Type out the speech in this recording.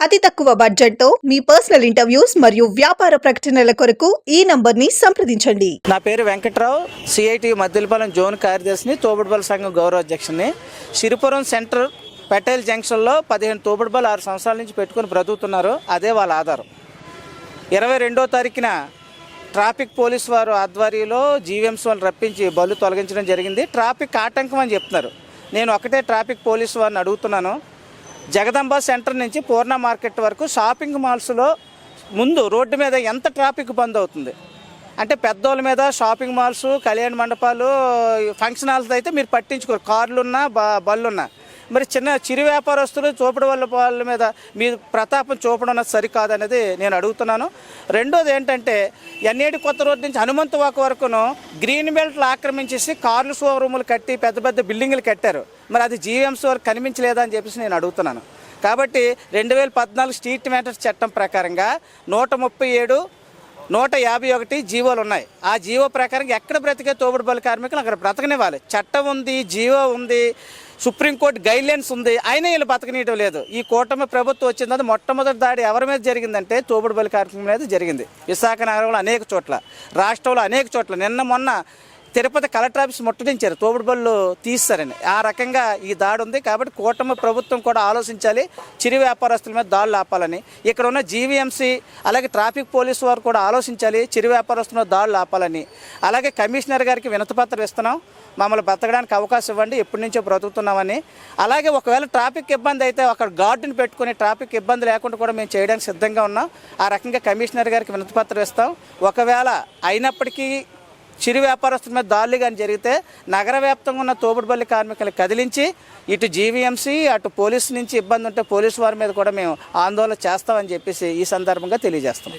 అతి తక్కువ బడ్జెట్తో మీ పర్సనల్ ఇంటర్వ్యూస్ మరియు వ్యాపార ప్రకటనల కొరకు ఈ నంబర్ని సంప్రదించండి. నా పేరు వెంకట్రావు, సిఐటి మద్దిలపాలెం జోన్ కార్యదర్శిని, తోబుడుబల సంఘం గౌరవ అధ్యక్షుని. సిరిపురం సెంటర్ పటేల్ జంక్షన్లో 15 తోబుడుబలు 6 సంవత్సరాల నుంచి పెట్టుకుని బ్రతుకుతున్నారు. అదే వాళ్ళ ఆధారం. 22వ తారీఖున ట్రాఫిక్ పోలీసు వారు ఆధ్వర్యంలో జీవీఎంసీ వాళ్ళు రప్పించి బళ్ళు తొలగించడం జరిగింది. ట్రాఫిక్ ఆటంకం అని చెప్తున్నారు. నేను ఒకటే ట్రాఫిక్ పోలీసు వారిని అడుగుతున్నాను. జగదంబ సెంటర్ నుంచి పూర్ణ మార్కెట్ వరకు షాపింగ్ మాల్స్లో ముందు రోడ్డు మీద ఎంత ట్రాఫిక్ బంద్ అవుతుంది అంటే పెద్దోళ్ళ మీద షాపింగ్ మాల్స్, కళ్యాణ మండపాలు, ఫంక్షన్ హాల్స్ అయితే మీరు పట్టించుకోరు, కార్లున్నా బళ్ళున్నా. మరి చిరు వ్యాపారస్తులు చూపడం వాళ్ళ మీద మీ ప్రతాపం చూపడం అన్నది సరికాదనేది నేను అడుగుతున్నాను. రెండోది ఏంటంటే ఎన్ఏడి కొత్త రోడ్ నుంచి హనుమంతు వాక్ వరకును గ్రీన్ బెల్ట్లు ఆక్రమించేసి కార్లు షోరూములు కట్టి పెద్ద పెద్ద బిల్డింగులు కట్టారు. మరి అది జీవీఎంసీ వరకు కనిపించలేదా అని చెప్పేసి నేను అడుగుతున్నాను. కాబట్టి 2014 స్ట్రీట్ మ్యాటర్స్ చట్టం ప్రకారంగా 137, 151 జీవోలు ఉన్నాయి. ఆ జీవో ప్రకారం ఎక్కడ బ్రతికే తోబుడుబల కార్మికులు అక్కడ బ్రతకనివ్వాలి. చట్టం ఉంది, జీవో ఉంది, సుప్రీంకోర్టు గైడ్లైన్స్ ఉంది, అయినా వీళ్ళు బతకనీయడం లేదు. ఈ కూటమి ప్రభుత్వం వచ్చిన తర్వాత మొట్టమొదటి దాడి ఎవరి మీద జరిగిందంటే తోబుడుబల కార్మికుల మీద జరిగింది. విశాఖ నగరంలో అనేక చోట్ల, రాష్ట్రంలో అనేక చోట్ల. మొన్న తిరుపతి కలెక్టర్ ఆఫీస్ ముట్టడించారు, తోబుడుబళ్ళు తీస్తారని. ఆ రకంగా ఈ దాడి ఉంది. కాబట్టి కూటమి ప్రభుత్వం కూడా ఆలోచించాలి, చిరు వ్యాపారస్తుల మీద దాడులు ఆపాలని. ఇక్కడ ఉన్న జీవీఎంసీ అలాగే ట్రాఫిక్ పోలీసు వారు కూడా ఆలోచించాలి, చిరు వ్యాపారస్తుల మీద దాడులు ఆపాలని. అలాగే కమిషనర్ గారికి వినతిపత్రం ఇస్తున్నాం, మమ్మల్ని బ్రతకడానికి అవకాశం ఇవ్వండి, ఎప్పటి నుంచో బ్రతుకుతున్నామని. అలాగే ఒకవేళ ట్రాఫిక్ ఇబ్బంది అయితే అక్కడ గార్డుని పెట్టుకుని ట్రాఫిక్ ఇబ్బంది లేకుండా కూడా మేము చేయడానికి సిద్ధంగా ఉన్నాం. ఆ రకంగా కమిషనర్ గారికి వినతిపత్రం ఇస్తాం. ఒకవేళ అయినప్పటికీ చిరు వ్యాపారస్తుల మీద దాడులు కానీ జరిగితే నగర వ్యాప్తంగా ఉన్న తోబుడుబల్లి కార్మికులు కదిలించి ఇటు జీవీఎంసీ అటు పోలీసు నుంచి ఇబ్బంది ఉంటే పోలీసు వారి మీద కూడా మేము ఆందోళన చేస్తామని చెప్పేసి ఈ సందర్భంగా తెలియజేస్తాం.